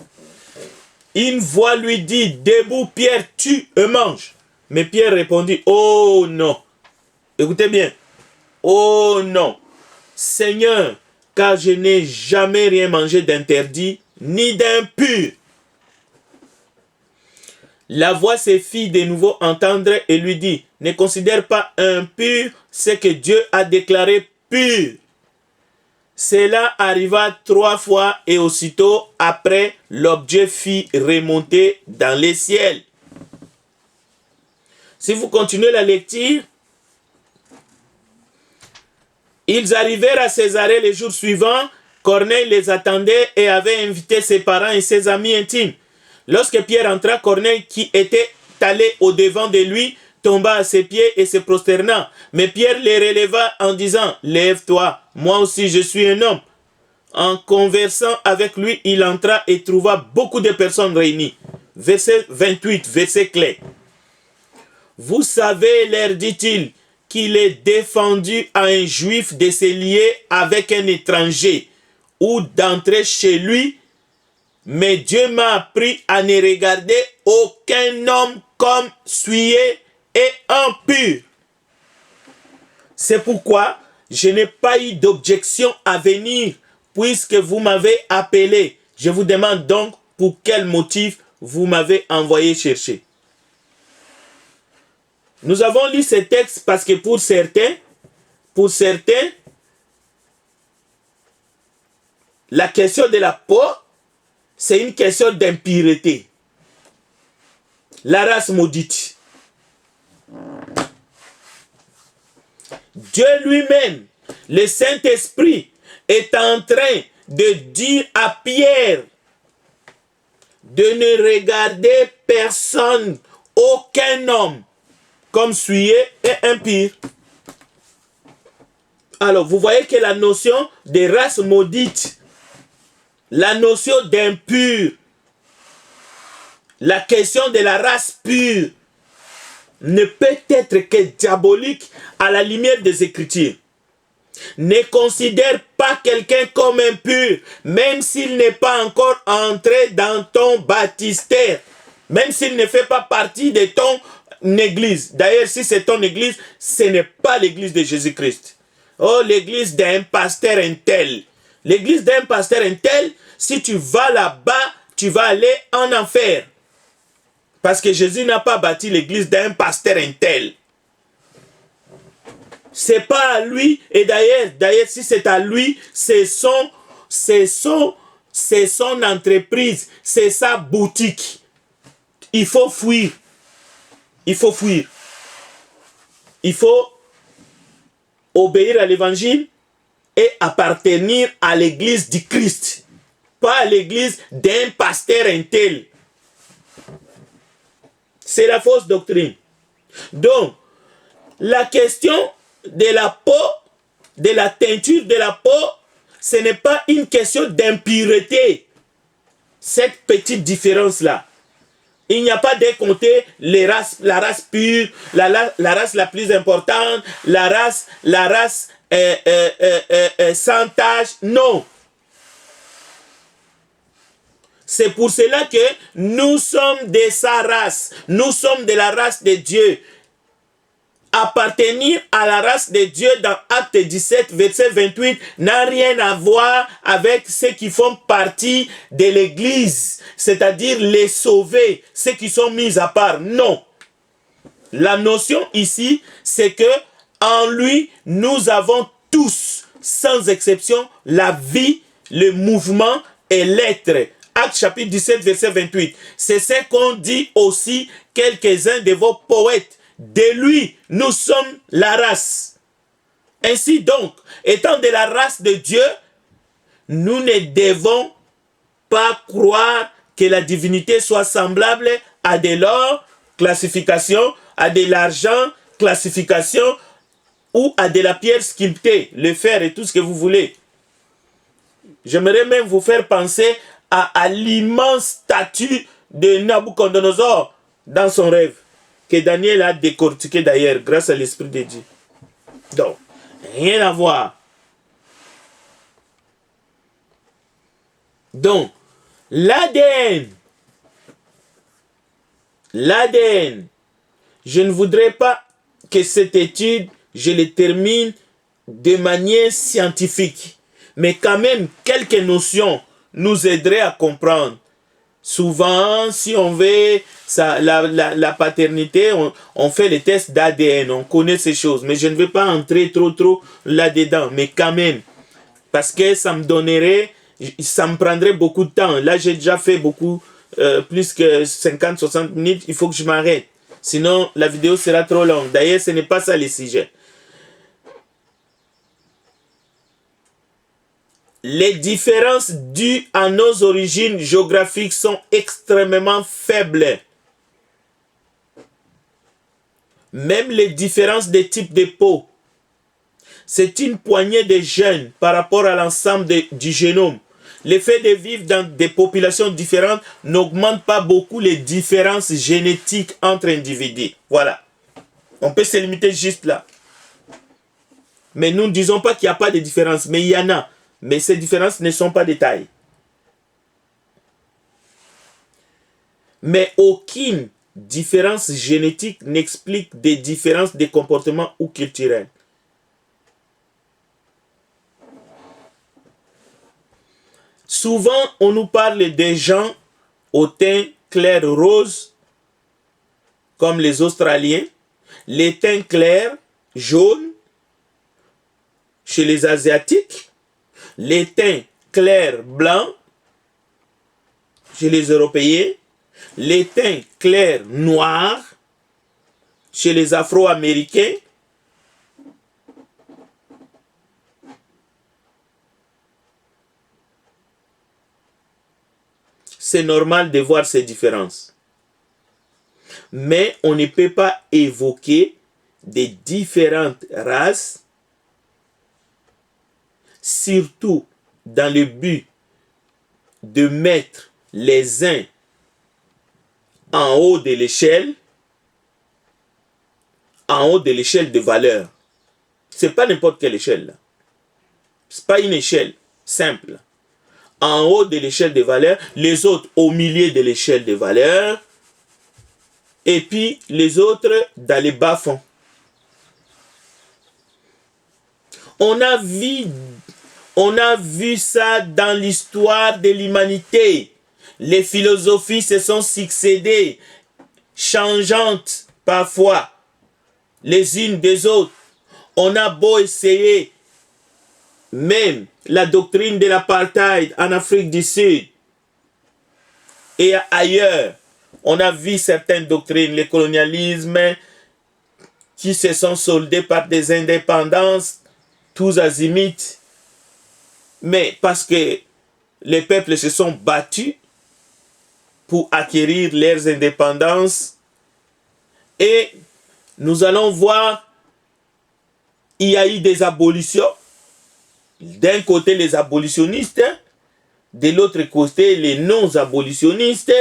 [SPEAKER 1] Une voix lui dit, debout Pierre, tue et mange. Mais Pierre répondit, oh non. Écoutez bien. Oh non. Seigneur, car je n'ai jamais rien mangé d'interdit ni d'impur. La voix se fit de nouveau entendre et lui dit, ne considère pas impur ce que Dieu a déclaré pur. Cela arriva 3 fois et aussitôt après, l'objet fit remonter dans les ciels. Si vous continuez la lecture, ils arrivèrent à Césarée le jour suivant. Corneille les attendait et avait invité ses parents et ses amis intimes. Lorsque Pierre entra, Corneille, qui était allé au-devant de lui, tomba à ses pieds et se prosterna. Mais Pierre les releva en disant, « Lève-toi, moi aussi je suis un homme. » En conversant avec lui, il entra et trouva beaucoup de personnes réunies. Verset 28, verset clé. « Vous savez, leur dit-il, qu'il est défendu à un juif de se lier avec un étranger ou d'entrer chez lui, mais Dieu m'a appris à ne regarder aucun homme comme souillé et impur. C'est pourquoi je n'ai pas eu d'objection à venir, puisque vous m'avez appelé. Je vous demande donc pour quel motif vous m'avez envoyé chercher. » Nous avons lu ce texte parce que pour certains, la question de la peau, c'est une question d'impureté. La race maudite. Dieu lui-même, le Saint-Esprit, est en train de dire à Pierre de ne regarder personne, aucun homme, comme souillé et impur. Alors, vous voyez que la notion de race maudite, la notion d'impur, la question de la race pure, ne peut être que diabolique à la lumière des Écritures. Ne considère pas quelqu'un comme impur, même s'il n'est pas encore entré dans ton baptistère, même s'il ne fait pas partie de ton église. D'ailleurs, si c'est ton église, ce n'est pas l'église de Jésus-Christ. Oh, l'église d'un pasteur un tel. L'église d'un pasteur un tel, si tu vas là-bas, tu vas aller en enfer. Parce que Jésus n'a pas bâti l'église d'un pasteur un tel. C'est pas à lui, et d'ailleurs, si c'est à lui, c'est son entreprise, c'est sa boutique. Il faut fuir. Il faut fuir. Il faut obéir à l'évangile et appartenir à l'église du Christ. Pas à l'église d'un pasteur un tel. C'est la fausse doctrine. Donc, la question de la peau, de la teinture de la peau, ce n'est pas une question d'impureté. Cette petite différence-là. Il n'y a pas de compter la race pure, la race la plus importante, la race sans tache. Non. C'est pour cela que nous sommes de sa race. Nous sommes de la race de Dieu. Appartenir à la race de Dieu dans Acte 17, verset 28, n'a rien à voir avec ceux qui font partie de l'Église, c'est-à-dire les sauvés, ceux qui sont mis à part. Non. La notion ici, c'est que en lui, nous avons tous, sans exception, la vie, le mouvement et l'être. Acte chapitre 17, verset 28. C'est ce qu'ont dit aussi quelques-uns de vos poètes. De lui, nous sommes la race. Ainsi donc, étant de la race de Dieu, nous ne devons pas croire que la divinité soit semblable à de l'or, classification, à de l'argent, classification, ou à de la pierre sculptée, le fer et tout ce que vous voulez. J'aimerais même vous faire penser à l'immense statue de Nabucodonosor dans son rêve, que Daniel a décortiqué d'ailleurs grâce à l'Esprit de Dieu. Donc, rien à voir. Donc, l'ADN, je ne voudrais pas que cette étude, je la termine de manière scientifique, mais quand même quelques notions nous aideraient à comprendre. Souvent, si on veut la paternité, on fait les tests d'ADN, on connaît ces choses. Mais je ne vais pas entrer trop là-dedans. Mais quand même, parce que ça me prendrait beaucoup de temps. Là, j'ai déjà fait beaucoup, plus que 50-60 minutes. Il faut que je m'arrête. Sinon, la vidéo sera trop longue. D'ailleurs, ce n'est pas ça le sujet. Les différences dues à nos origines géographiques sont extrêmement faibles. Même les différences de type de peau. C'est une poignée de gènes par rapport à l'ensemble du génome. Le fait de vivre dans des populations différentes n'augmente pas beaucoup les différences génétiques entre individus. Voilà. On peut se limiter juste là. Mais nous ne disons pas qu'il n'y a pas de différence, mais il y en a. Mais ces différences ne sont pas de taille. Mais aucune différence génétique n'explique des différences de comportement ou culturels. Souvent, on nous parle des gens au teint clair rose, comme les Australiens, les teints clairs jaunes chez les Asiatiques, les teints clair blanc chez les Européens, les teints clairs noirs chez les Afro-Américains, c'est normal de voir ces différences. Mais on ne peut pas évoquer des différentes races, surtout dans le but de mettre les uns en haut de l'échelle, de valeur. C'est pas n'importe quelle échelle. C'est pas une échelle simple. En haut de l'échelle de valeur, les autres au milieu de l'échelle de valeur, et puis les autres dans les bas-fonds. On a vu ça dans l'histoire de l'humanité. Les philosophies se sont succédées, changeantes parfois, les unes des autres. On a beau essayer, même la doctrine de l'apartheid en Afrique du Sud et ailleurs, on a vu certaines doctrines, le colonialisme, qui se sont soldées par des indépendances, tous azimuts. Mais parce que les peuples se sont battus pour acquérir leurs indépendances, et nous allons voir, il y a eu des abolitions. D'un côté les abolitionnistes, de l'autre côté les non-abolitionnistes.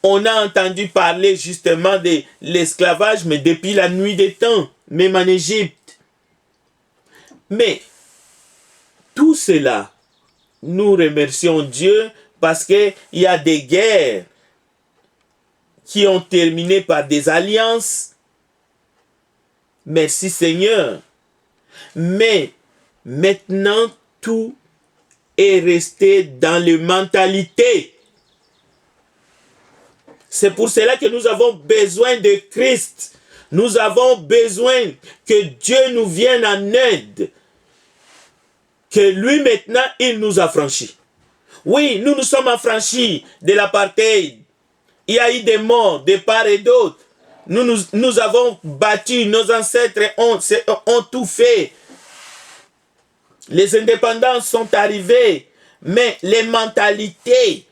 [SPEAKER 1] On a entendu parler justement de l'esclavage, mais depuis la nuit des temps, même en Égypte. Mais tout cela, nous remercions Dieu parce qu'il y a des guerres qui ont terminé par des alliances. Merci Seigneur. Mais maintenant, tout est resté dans les mentalités. C'est pour cela que nous avons besoin de Christ. Nous avons besoin que Dieu nous vienne en aide. Que lui maintenant, il nous a franchis. Oui, nous nous sommes affranchis de l'apartheid. Il y a eu des morts de part et d'autre. Nous avons battu, nos ancêtres ont tout fait. Les indépendances sont arrivées, mais les mentalités,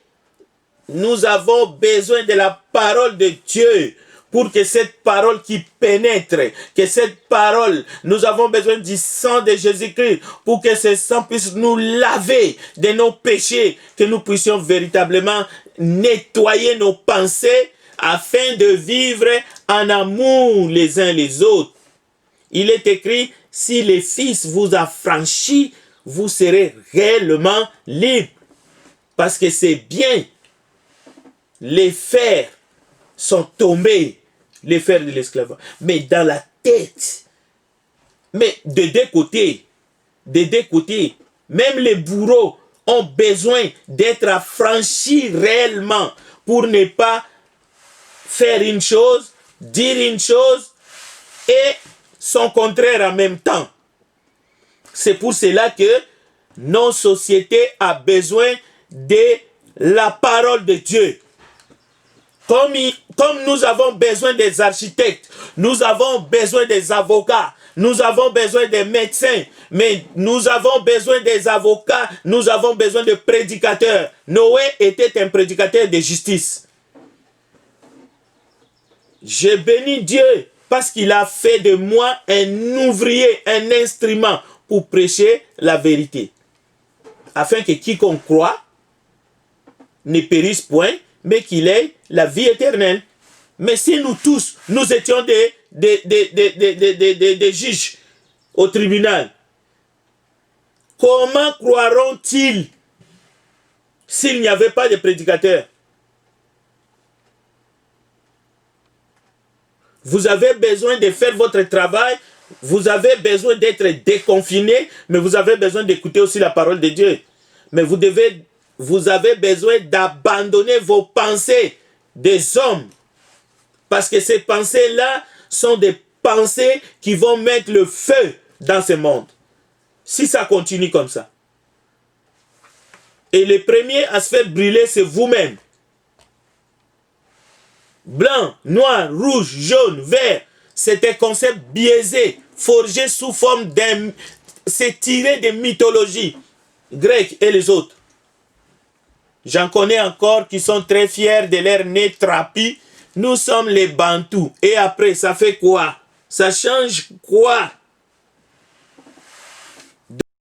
[SPEAKER 1] nous avons besoin de la parole de Dieu pour que cette parole qui pénètre, que cette parole, nous avons besoin du sang de Jésus-Christ pour que ce sang puisse nous laver de nos péchés, que nous puissions véritablement nettoyer nos pensées afin de vivre en amour les uns les autres. Il est écrit, si le Fils vous a franchi, vous serez réellement libre. Parce que c'est bien, les fers sont tombés, les fers de l'esclavage. Mais dans la tête, mais des deux côtés, même les bourreaux ont besoin d'être affranchis réellement pour ne pas faire une chose, dire une chose et son contraire en même temps. C'est pour cela que nos sociétés ont besoin de la parole de Dieu. Comme nous avons besoin des architectes, nous avons besoin des avocats, nous avons besoin des médecins, mais nous avons besoin des avocats, nous avons besoin de prédicateurs. Noé était un prédicateur de justice. Je bénis Dieu parce qu'il a fait de moi un ouvrier, un instrument pour prêcher la vérité. Afin que quiconque croit ne périsse point, mais qu'il ait la vie éternelle. Mais si nous tous, nous étions des juges au tribunal, comment croiront-ils s'il n'y avait pas de prédicateurs? Vous avez besoin de faire votre travail, vous avez besoin d'être déconfiné, mais vous avez besoin d'écouter aussi la parole de Dieu. Mais vous avez besoin d'abandonner vos pensées des hommes. Parce que ces pensées-là sont des pensées qui vont mettre le feu dans ce monde. Si ça continue comme ça. Et le premier à se faire brûler, c'est vous-même. Blanc, noir, rouge, jaune, vert, c'est un concept biaisé, forgé sous forme d'un... C'est tiré des mythologies grecques et les autres. J'en connais encore qui sont très fiers de leur nez trapu. Nous sommes les Bantous. Et après, ça fait quoi? Ça change quoi?